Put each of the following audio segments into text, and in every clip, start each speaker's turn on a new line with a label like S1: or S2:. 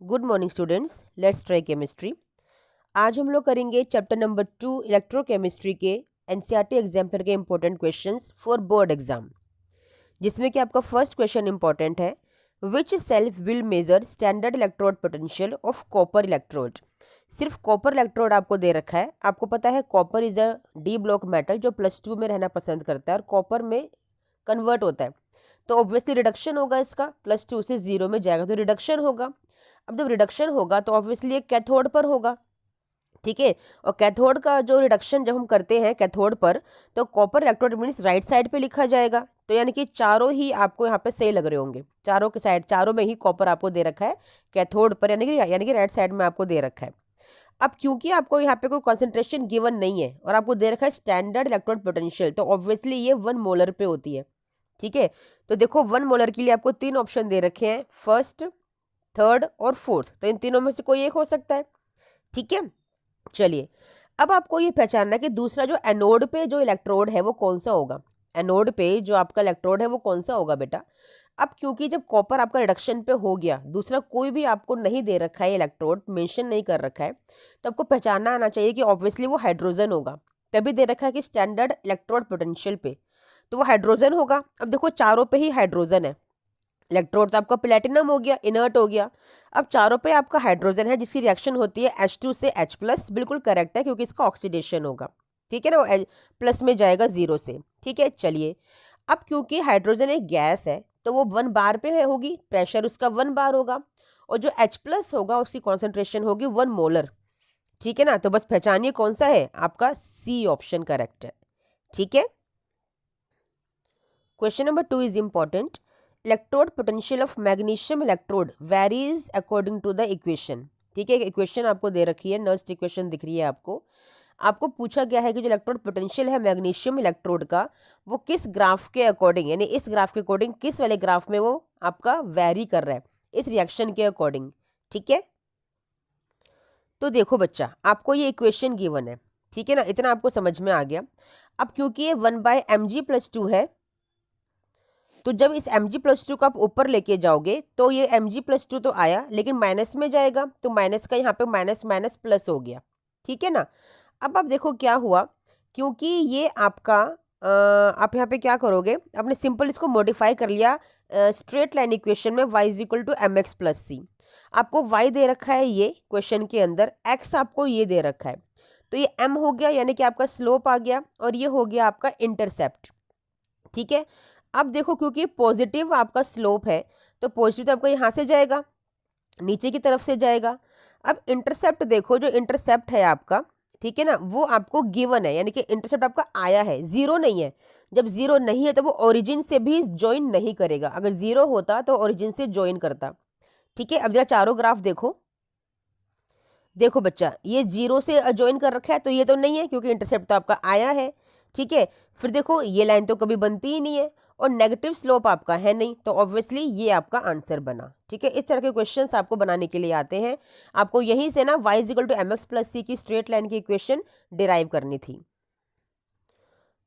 S1: Good morning students, let's try chemistry. आज हम लोग करेंगे चैप्टर नंबर 2 इलेक्ट्रोकेमिस्ट्री के एनसीईआरटी एग्जाम्पल के important questions for board exam, जिसमें कि आपका फर्स्ट क्वेश्चन इंपॉर्टेंट है, which cell will measure standard electrode potential of copper electrode. सिर्फ कॉपर इलेक्ट्रोड आपको दे रखा है। आपको पता है copper is a D block metal जो +2 में रहना पसंद करता है और कॉपर में कन्वर्ट होता है, तो ऑब्वियसली रिडक्शन होगा, इसका +2 से 0 में जाएगा तो रिडक्शन होगा। अब जब रिडक्शन होगा तो ऑब्वियसली ये कैथोड पर होगा, ठीक है। और कैथोड का जो रिडक्शन जब हम करते हैं कैथोड पर, तो copper electrode means right side पे लिखा जाएगा। तो यानी कि चारों ही आपको यहाँ पे सही लग रहे होंगे, चारों के साइड, चारों में ही कॉपर आपको दे रखा है कैथोड पर, यानी कि राइट साइड में आपको दे रखा है। अब क्योंकि आपको यहाँ पे कोई कॉन्सेंट्रेशन गिवन नहीं है और आपको दे रखा है स्टैंडर्ड इलेक्ट्रोड पोटेंशियल, तो ऑब्वियसली ये 1 मोलर पे होती है, ठीक है। तो देखो 1 मोलर के लिए आपको 3 ऑप्शन दे रखे हैं, फर्स्ट, थर्ड और फोर्थ, तो इन तीनों में से कोई एक हो सकता है, ठीक है। चलिए, अब आपको ये पहचानना है कि दूसरा जो एनोड पे जो इलेक्ट्रोड है वो कौन सा होगा। एनोड पे जो आपका इलेक्ट्रोड है वो कौन सा होगा बेटा। अब क्योंकि जब कॉपर आपका रिडक्शन पे हो गया, दूसरा कोई भी आपको नहीं दे रखा है, इलेक्ट्रोड मेंशन नहीं कर रखा है, तो आपको पहचानना आना चाहिए कि ऑब्वियसली वो हाइड्रोजन होगा। तभी दे रखा है कि स्टैंडर्ड इलेक्ट्रोड पोटेंशियल पे, तो वो हाइड्रोजन होगा। अब देखो चारों पे ही हाइड्रोजन है, इलेक्ट्रोड तो आपका प्लेटिनम हो गया, इनर्ट हो गया। अब चारों पे आपका हाइड्रोजन है जिसकी रिएक्शन होती है H2 से H+, बिल्कुल करेक्ट है क्योंकि इसका ऑक्सीडेशन होगा, ठीक है ना, वो प्लस में जाएगा 0 से, ठीक है। चलिए, अब क्योंकि हाइड्रोजन एक गैस है तो वो 1 बार पे होगी, प्रेशर उसका 1 बार होगा, और जो H+ होगा उसकी कॉन्सेंट्रेशन होगी 1 मोलर, ठीक है ना। तो बस पहचानिए कौन सा है आपका, सी ऑप्शन करेक्ट है, ठीक है। Question number 2 is important, electrode potential of magnesium electrode varies according to the equation, ठीक है। एक इक्वेशन आपको दे रखी है, नर्स्ट इक्वेशन दिख रही है आपको। आपको पूछा गया है कि जो इलेक्ट्रोड पोटेंशियल है मैग्नीशियम इलेक्ट्रोड का, वो किस ग्राफ के अकॉर्डिंग, यानी इस ग्राफ के अकॉर्डिंग, किस वाले ग्राफ में वो आपका वेरी कर रहा है, इस रिएक्शन के अकॉर्डिंग, ठीक है। तो देखो बच्चा, आपको ये इक्वेशन गिवन है, ठीक है ना, इतना आपको समझ में आ गया। अब क्योंकि ये 1/mg+2 है, तो जब इस mg+2 को आप ऊपर लेके जाओगे तो ये mg+2 तो आया लेकिन माइनस में जाएगा, तो माइनस का यहाँ पे माइनस माइनस प्लस हो गया, ठीक है ना। अब आप देखो क्या हुआ, क्योंकि ये आपका आप यहाँ पे क्या करोगे, आपने सिंपल इसको मॉडिफाई कर लिया स्ट्रेट लाइन इक्वेशन में, y = mx+c। आपको y दे रखा है ये क्वेश्चन के अंदर, x आपको ये दे रखा है, तो ये m हो गया यानी कि आपका स्लोप आ गया, और ये हो गया आपका इंटरसेप्ट, ठीक है। अब देखो क्योंकि पॉजिटिव आपका स्लोप है, तो पॉजिटिव तो आपका यहाँ से जाएगा, नीचे की तरफ से जाएगा। अब इंटरसेप्ट देखो, जो इंटरसेप्ट है आपका, ठीक है ना, वो आपको गिवन है, यानी कि इंटरसेप्ट आपका आया है, 0 नहीं है। जब 0 नहीं है तो वो ओरिजिन से भी ज्वाइन नहीं करेगा, अगर 0 होता तो ओरिजिन से ज्वाइन करता, ठीक है। अब जरा चारों ग्राफ देखो, देखो बच्चा, ये 0 से ज्वाइन कर रखा है, तो ये तो नहीं है क्योंकि इंटरसेप्ट तो आपका आया है, ठीक है। फिर देखो ये लाइन तो कभी बनती ही नहीं है, और नेगेटिव स्लोप आपका है नहीं, तो ऑब्वियसली ये आपका आंसर बना, ठीक है। इस तरह के क्वेश्चंस आपको बनाने के लिए आते हैं। आपको यहीं से ना y = mx+c की स्ट्रेट लाइन की इक्वेशन डिराइव करनी थी।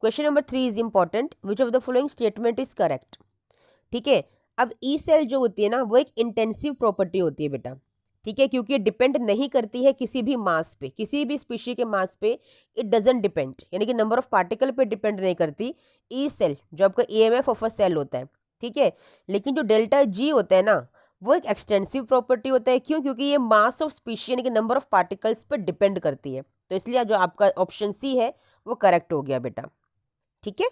S1: Question number 3 is important, which of the following statement is correct, ठीक है। अब ई सेल जो होती है ना, वो एक इंटेंसिव प्रॉपर्टी होती है बेटा, ठीक है, क्योंकि डिपेंड नहीं करती है किसी भी मास पे, किसी भी स्पीशी के मास पे, इट डजंट डिपेंड, यानी कि नंबर ऑफ पार्टिकल पे डिपेंड नहीं करती। ई सेल जो आपका ईएमएफ ऑफ अ सेल होता है, ठीक है। लेकिन जो डेल्टा जी होता है ना, वो एक एक्सटेंसिव प्रॉपर्टी होता है, क्यों, क्योंकि ये मास ऑफ स्पीशी यानी कि नंबर ऑफ पार्टिकल्स पर डिपेंड करती है, तो इसलिए जो आपका ऑप्शन सी है वो करेक्ट हो गया बेटा, ठीक है।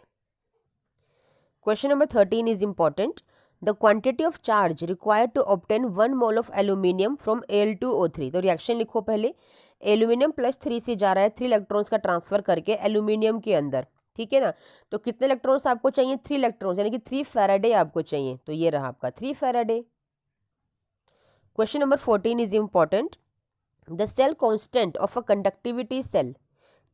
S1: Question number 13 is important, the quantity of charge required to obtain 1 mole of aluminium from Al2O3। तो रिएक्शन लिखो पहले, एल्यूमिनियम +3 से जा रहा है 3 इलेक्ट्रॉन्स का ट्रांसफर करके एल्यूमिनियम के अंदर, ठीक है ना। तो कितने इलेक्ट्रॉन्स आपको चाहिए, 3 इलेक्ट्रॉन्स, यानी कि 3 फैराडे आपको चाहिए, तो ये रहा आपका 3 faraday. Question number 14 is important, the cell constant of a conductivity cell,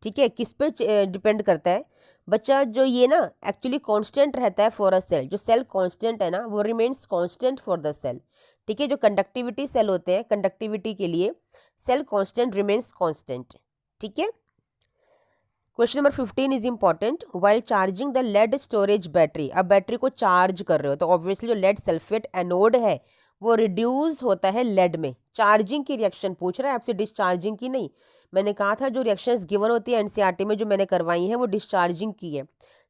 S1: ठीक है, किस पे डिपेंड करता है बच्चा, जो ये ना एक्चुअली कांस्टेंट रहता है फॉर अ सेल, जो सेल कांस्टेंट है ना वो remains constant for the cell, ठीक है। जो कंडक्टिविटी सेल होते हैं, कंडक्टिविटी के लिए सेल कांस्टेंट रिमेन्स कांस्टेंट, ठीक है। Question number 15 is important, while charging the lead storage battery, अब बैटरी को चार्ज कर रहे हो तो ऑब्वियसली जो लेड सल्फेट एनोड है वो रिड्यूस होता है लेड में। चार्जिंग की रिएक्शन पूछ रहा है आपसे, डिस्चार्जिंग की नहीं। मैंने कहा था जो रिएक्शंस गिवन होती है एनसीईआरटी में जो मैंने करवाई है वो डिस्चार्जिंग की है।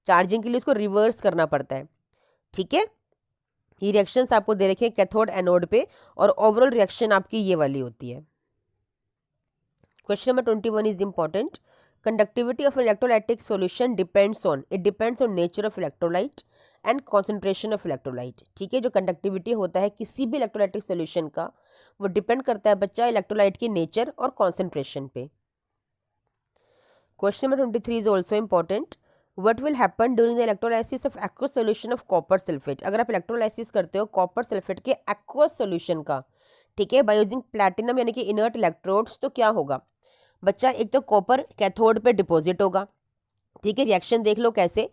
S1: चार्जिंग के लिए उसको रिवर्स करना पड़ता है, ठीक है। ये रिएक्शंस आपको दे रखे हैं कैथोड एनोड पे, और ओवरऑल रिएक्शन आपकी ये वाली होती है। Question number 21 is important. Conductivity of electrolytic solution depends on nature of electrolyte and concentration of electrolyte. ठीक है, जो कंडक्टिविटी होता है किसी भी इलेक्ट्रोलाइटिक सॉल्यूशन का वो डिपेंड करता है बच्चा इलेक्ट्रोलाइट की नेचर और कॉन्सेंट्रेशन पे। Question number 23 is also important. What will happen during the electrolysis of aqueous solution of copper sulfate? अगर आप इलेक्ट्रोलाइसिस करते हो कॉपर सल्फेट के एक्वस सोल्यूशन का, ठीक है, बाय यूजिंग प्लैटिनम यानी कि इनर्ट इलेक्ट्रोड्स, तो क्या होगा बच्चा? एक तो कॉपर कैथोड पे डिपॉजिट होगा, ठीक है। रिएक्शन देख लो कैसे,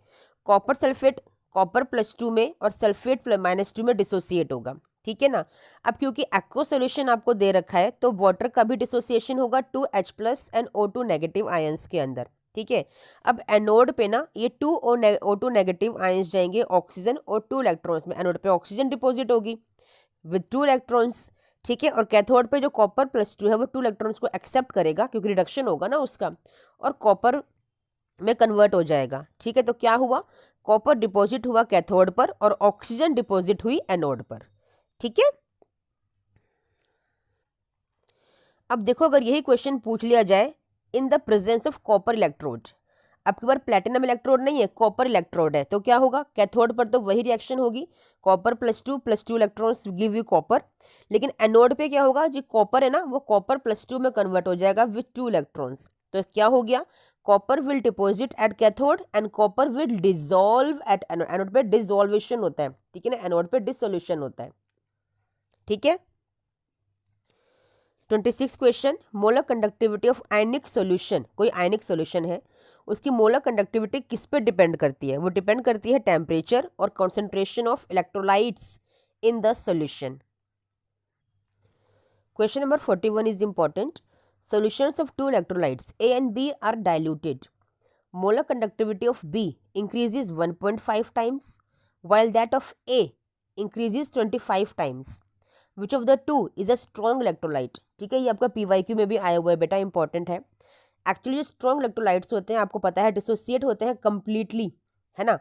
S1: कॉपर सल्फेट कॉपर +2 में और सल्फेट -2 में डिसोसिएट होगा, ठीक है ना। अब क्योंकि एक्वस सोल्यूशन आपको दे रखा है तो वाटर का भी डिसोसिएशन होगा 2H+ and O2 negative ions के अंदर, ठीक है। अब एनोड पे ना ये O2 नेगेटिव आयंस जाएंगे ऑक्सीजन और 2 इलेक्ट्रॉन्स में। एनोड पे ऑक्सीजन डिपॉजिट होगी विद 2 इलेक्ट्रॉन्स, ठीक है। और कैथोड पे जो कॉपर +2 है वो 2 इलेक्ट्रॉन्स को एक्सेप्ट करेगा क्योंकि रिडक्शन होगा ना उसका, और कॉपर में कन्वर्ट हो जाएगा, ठीक है। तो क्या हुआ, कॉपर डिपॉजिट हुआ कैथोड पर और ऑक्सीजन डिपॉजिट हुई एनोड पर, ठीक है। अब देखो अगर यही क्वेश्चन पूछ लिया जाए in the presence of copper electrode, आपके पास प्लेटिनम इलेक्ट्रोड नहीं है, कॉपर इलेक्ट्रोड है, तो क्या होगा, कैथोड पर तो वही रिएक्शन होगी, copper +2 electrons give you copper. लेकिन एनोड पे क्या होगा, जो कॉपर है ना वो कॉपर +2 में कन्वर्ट हो जाएगा विथ 2 इलेक्ट्रॉन्स। तो क्या हो गया, copper will deposit at cathode and copper will dissolve at anode. Anode पे डिसॉल्वेशन होता है, ठीक है ना, एनोड पे डिसोल्यूशन होता है, ठीक है। 26 question, molar conductivity of ionic solution. कोई आयनिक सॉल्यूशन है उसकी मोलर कंडक्टिविटी किस पे डिपेंड करती है? वो डिपेंड करती है टेम्परेचर और concentration of electrolytes in the solution. Question number 41 is important. Solutions of 2 electrolytes A and B are diluted. Molar conductivity of B increases 1.5 times while that of A increases 25 times. Which of the two is a strong electrolyte? ठीक है, ये आपका PYQ में भी आया हुआ है बेटा, इंपॉर्टेंट है। एक्चुअली जो स्ट्रॉन्ग इलेक्ट्रोलाइट्स होते हैं आपको पता है डिसोसिएट होते हैं कंप्लीटली, है ना,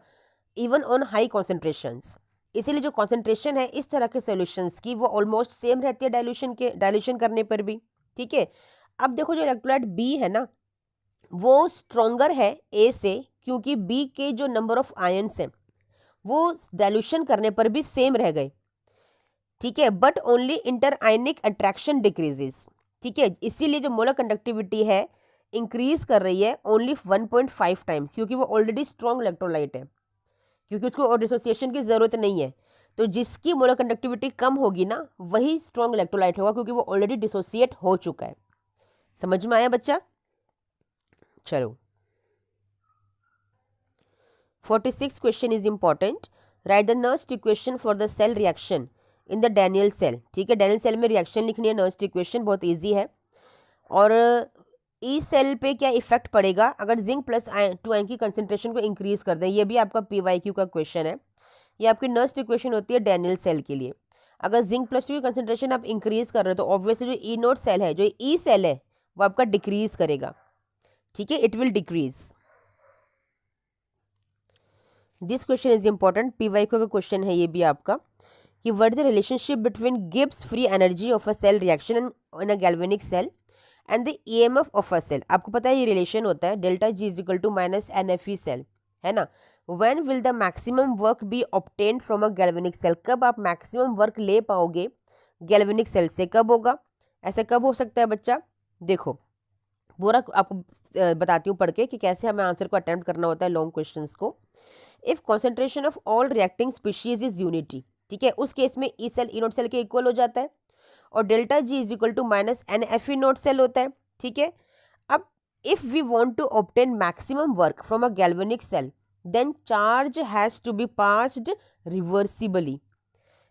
S1: इवन ऑन हाई कॉन्सेंट्रेशंस। इसीलिए जो कॉन्सेंट्रेशन है इस तरह के सॉल्यूशंस की वो ऑलमोस्ट सेम रहती है डाइल्यूशन करने पर भी, ठीक है। अब देखो जो इलेक्ट्रोलाइट बी है ना वो स्ट्रॉन्गर है ए से, क्योंकि बी के जो नंबर ऑफ आयंस हैं वो डाइल्यूशन करने पर भी सेम रह गए, ठीक है, but only inter ionic attraction decreases, ठीक है। इसीलिए जो मोलर कंडक्टिविटी है इंक्रीज कर रही है ओनली 1.5 टाइम्स, क्योंकि वो ऑलरेडी स्ट्रॉन्ग इलेक्ट्रोलाइट है, क्योंकि उसको और डिसोसिएशन की ज़रूरत नहीं है। तो जिसकी मोलर कंडक्टिविटी कम होगी ना वही स्ट्रॉन्ग इलेक्ट्रोलाइट होगा, क्योंकि वो ऑलरेडी डिसोसिएट हो चुका है। समझ में आया बच्चा? चलो 46 question is important. Write the Nernst equation for the cell reaction in the Daniell cell. ठीक है, डैनियल सेल में रिएक्शन लिखनी है, नर्स्ट इक्वेशन बहुत इजी है। और ई सेल पे क्या इफेक्ट पड़ेगा अगर जिंक प्लस 2 आयन की कंसेंट्रेशन को इंक्रीज कर दें? ये भी आपका PYQ का क्वेश्चन है। ये आपकी नर्स्ट इक्वेशन होती है डैनियल सेल के लिए। अगर जिंक +2 की कंसेंट्रेशन आप इंक्रीज कर रहे हो तो ऑब्वियसली जो ई नोट सेल है, जो ई सेल है, वो आपका डिक्रीज करेगा, ठीक है, it will decrease. This question is important, PYQ का क्वेश्चन है ये भी आपका, कि what the relationship between Gibbs free energy of a cell reaction in a galvanic cell and the EMF of a cell. आपको पता है ये रिलेशन होता है डेल्टा G = NFE सेल, है ना। When will the maximum work be obtained from a galvanic cell? कब आप मैक्सिमम वर्क ले पाओगे गैल्वेनिक सेल से, कब होगा? ऐसा कब हो सकता है बच्चा? देखो पूरा आपको बताती हूँ पढ़ के कि कैसे हमें आंसर को अटेम्प्ट करना होता है लॉन्ग क्वेश्चंस को। If concentration of all reacting species is unity, ठीक है, उस केस में E cell E naught cell के इक्वल हो जाता है और delta G = NFE naught cell होता है, ठीक है। अब if we want to obtain maximum work from a galvanic cell then charge has to be passed reversibly.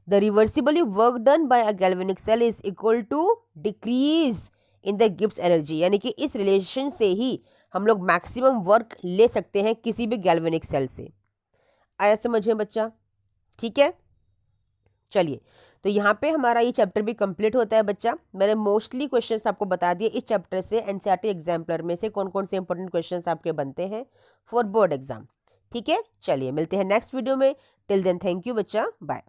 S1: The reversibly work done by a galvanic cell is equal to decrease in the Gibbs energy. यानी कि इस relation से ही हम लोग maximum work ले सकते हैं किसी भी गैल्वेनिक सेल से। आया समझ में बच्चा? ठीक है, चलिए तो यहाँ पे हमारा ये चैप्टर भी कंप्लीट होता है बच्चा। मैंने मोस्टली क्वेश्चंस आपको बता दिए इस चैप्टर से, एनसीईआरटी एग्जाम्पलर में से कौन कौन से इंपॉर्टेंट क्वेश्चंस आपके बनते हैं फॉर बोर्ड एग्जाम। ठीक है, चलिए मिलते हैं नेक्स्ट वीडियो में। टिल देन थैंक यू बच्चा, बाय।